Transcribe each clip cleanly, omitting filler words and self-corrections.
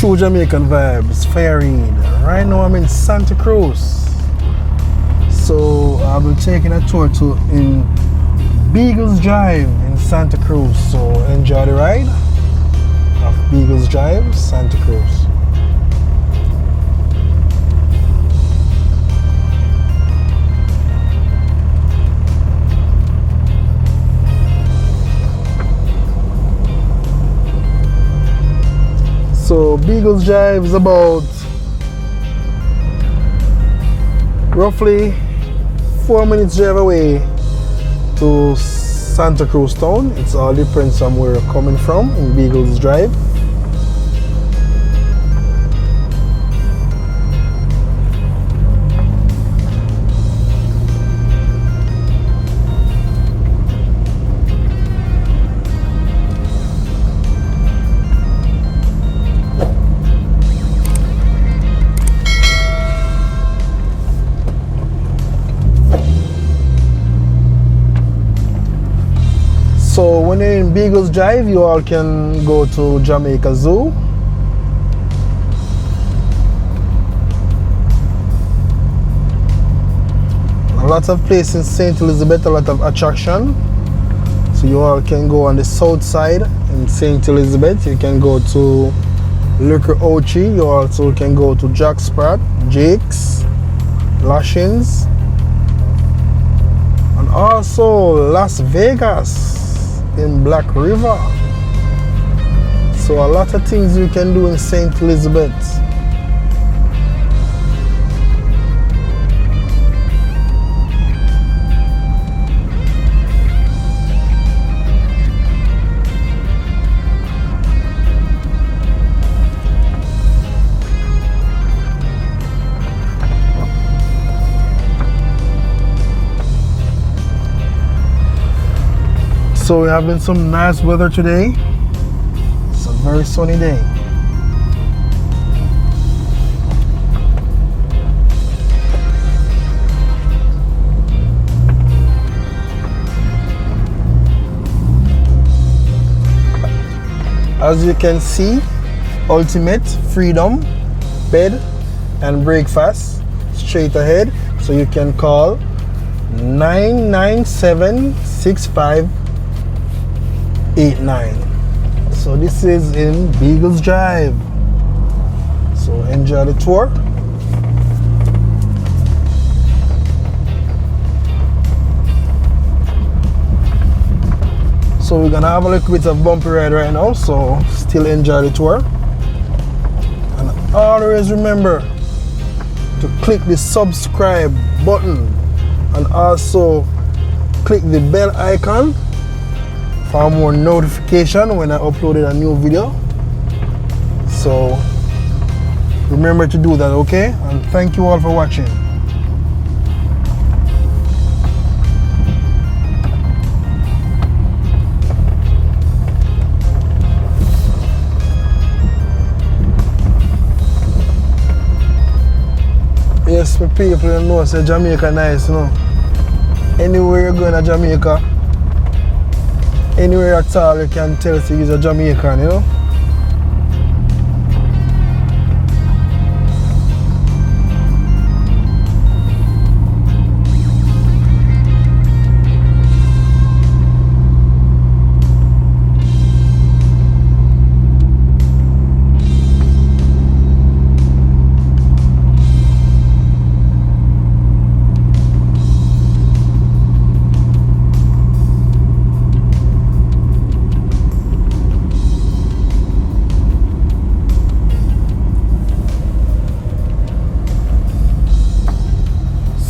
True Jamaican vibes, firing. Right now I'm in Santa Cruz. So I'll be taking a tour to in Beagles Drive in Santa Cruz. So enjoy the ride of Beagles Drive, Santa Cruz. So Beagles Drive is about roughly 4 minutes drive away to Santa Cruz town. It's all depends on where you're coming from in Beagles Drive. So when you're in Beagles Drive, you all can go to Jamaica Zoo. A lot of places in St. Elizabeth, a lot of attraction. So you all can go on the south side in St. Elizabeth. You can go to Liquor Ochi. You also can go to Jack Sprat, Jake's, Lashings, and also Las Vegas in Black River. So a lot of things you can do in St. Elizabeth. So we're having some nice weather today. It's a very sunny day. As you can see, Ultimate Freedom Bed and Breakfast straight ahead. So you can call 997-6589. So this is in Beagles Drive. So enjoy the tour. So we're gonna have a little bit of bumpy ride right now, so still enjoy the tour. And always remember to click the subscribe button and also click the bell icon for more notification when I uploaded a new video. So remember to do that, okay? And thank you all for watching. Yes, my people know say Jamaica nice, you know. Anywhere you go in Jamaica, anywhere at all, you can tell you're a Jamaican, you know.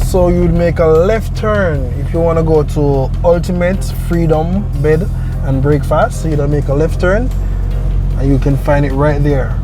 So you'd make a left turn if you want to go to Ultimate Freedom Bed and Breakfast. So you'd make a left turn and you can find it right there.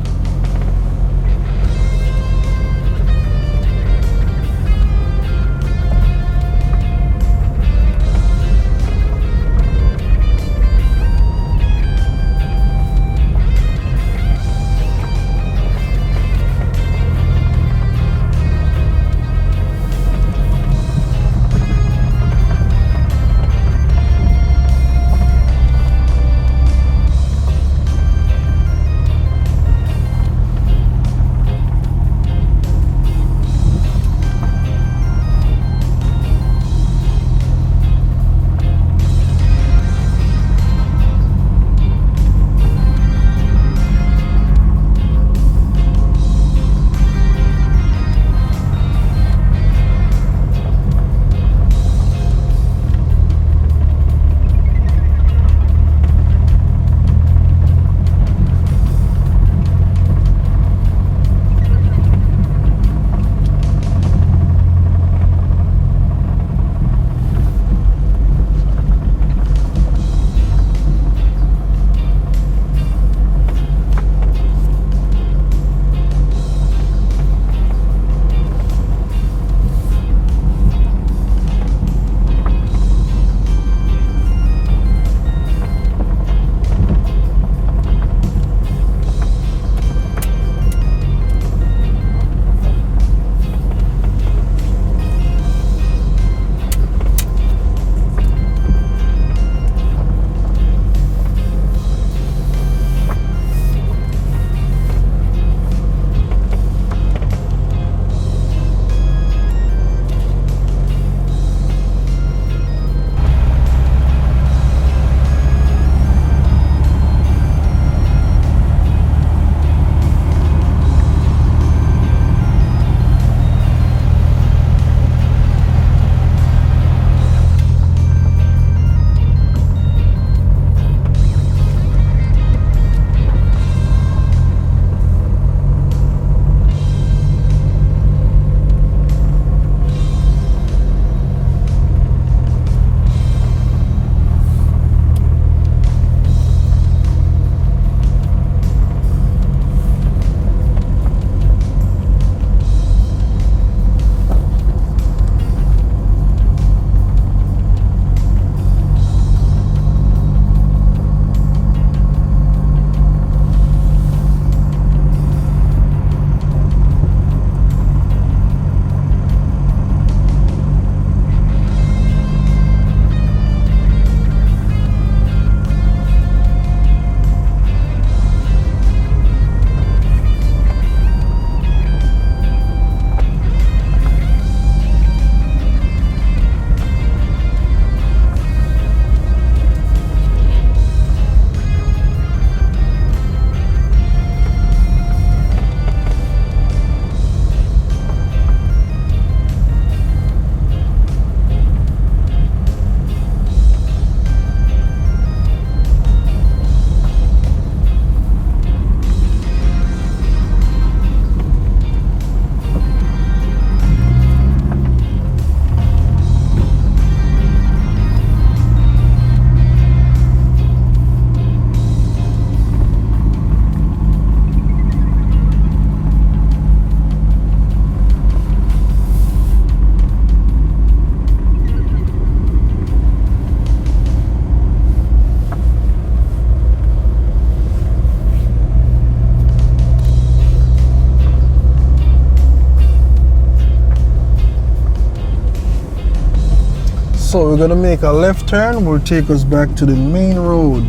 So we're gonna make a left turn, will take us back to the main road.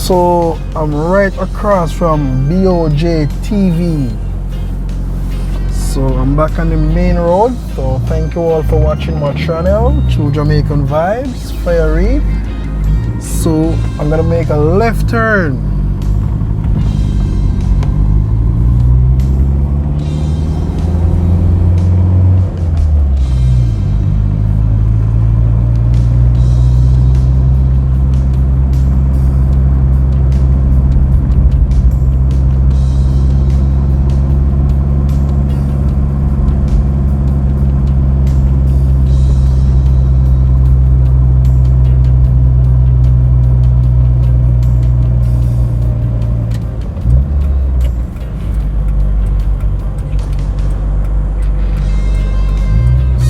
So I'm right across from BOJ TV. So I'm back on the main road. So thank you all for watching my channel, True Jamaican Vibes, Fire Reef. So I'm gonna make a left turn.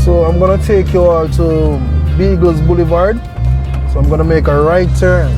So I'm gonna take you all to Beagles Boulevard. So I'm gonna make a right turn.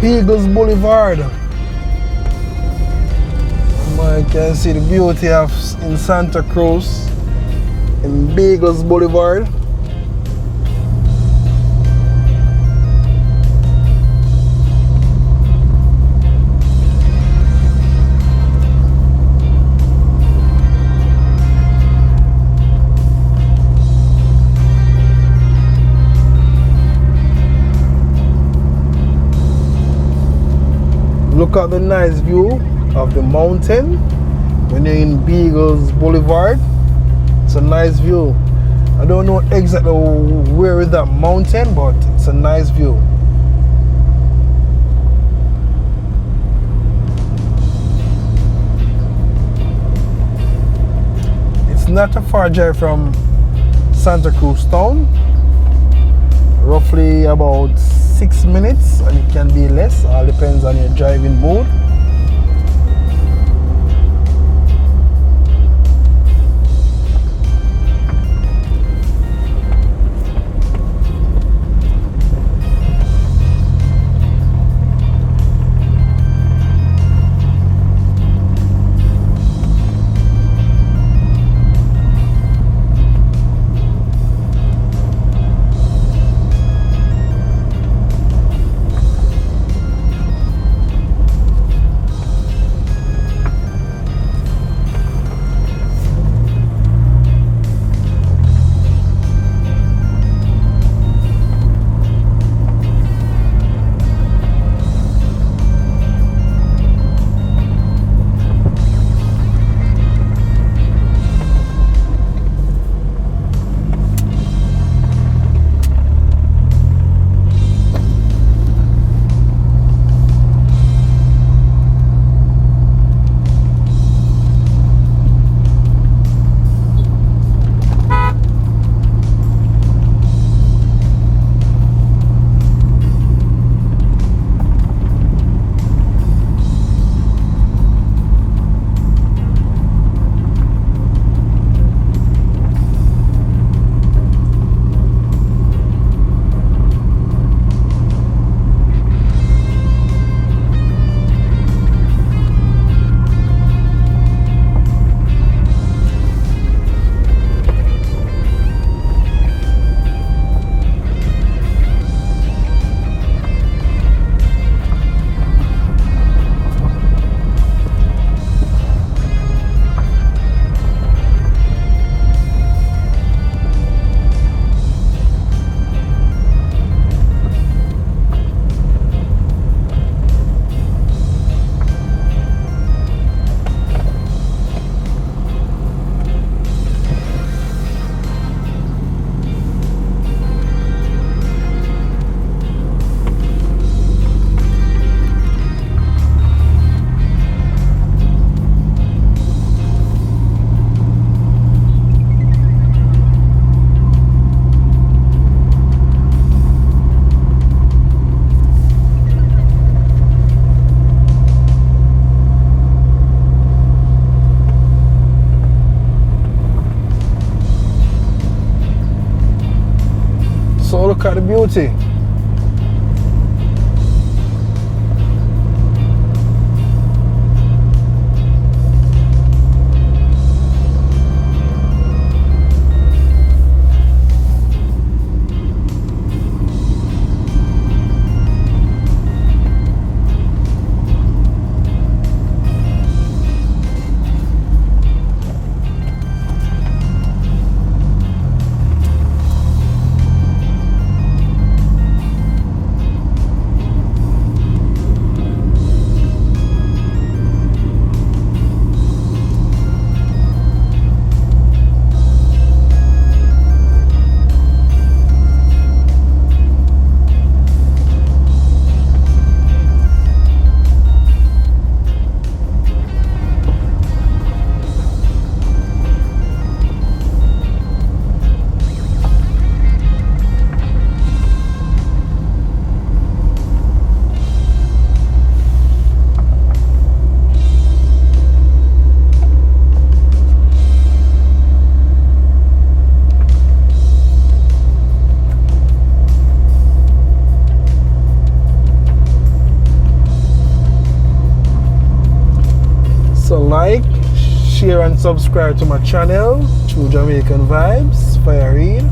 Beagles Boulevard. You can see the beauty of in Santa Cruz in Beagles Boulevard. look at the nice view of the mountain when you're in Beagles Boulevard. It's a nice view. I don't know exactly where is that mountain, but it's a nice view. It's not a far drive from Santa Cruz town. Roughly about 6 minutes, and it can be less. All depends on your driving mood. So look at the beauty. So like, share and subscribe to my channel, True Jamaican Vibes, Fire Reed.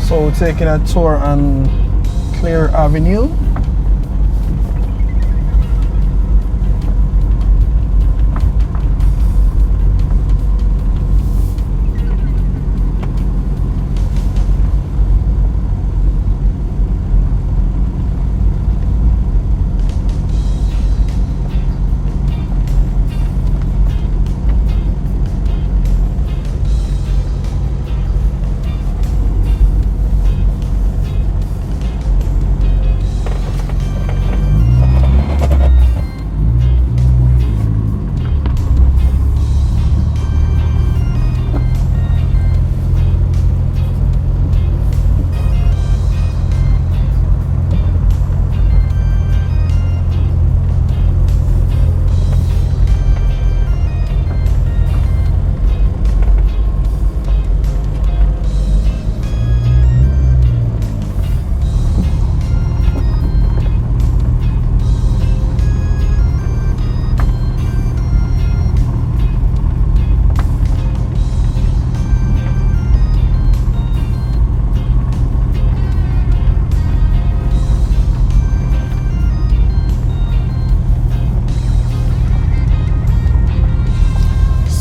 So we're taking a tour on Clear Avenue.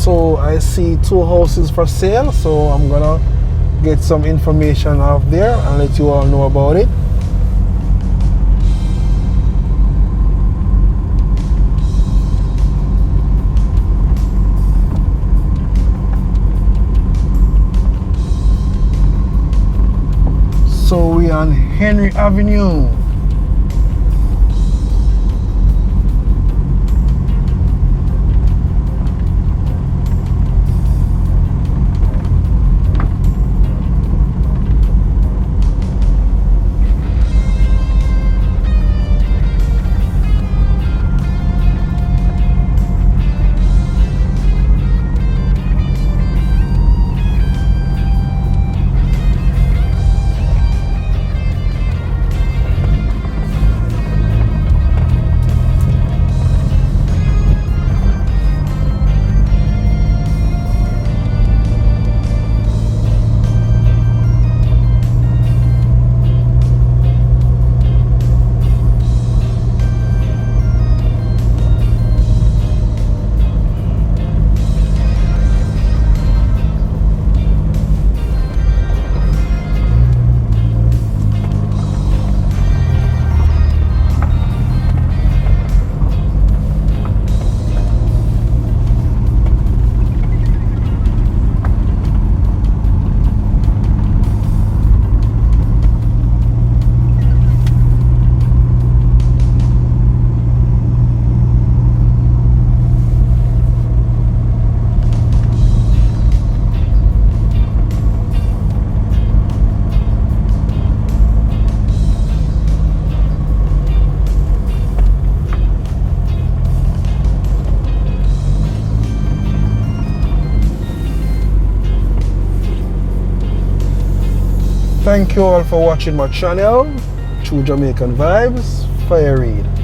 So I see 2 houses for sale, so I'm gonna get some information off there and let you all know about it. So we on Henry Avenue. Thank you all for watching my channel, True Jamaican Vibes, Fire Reid.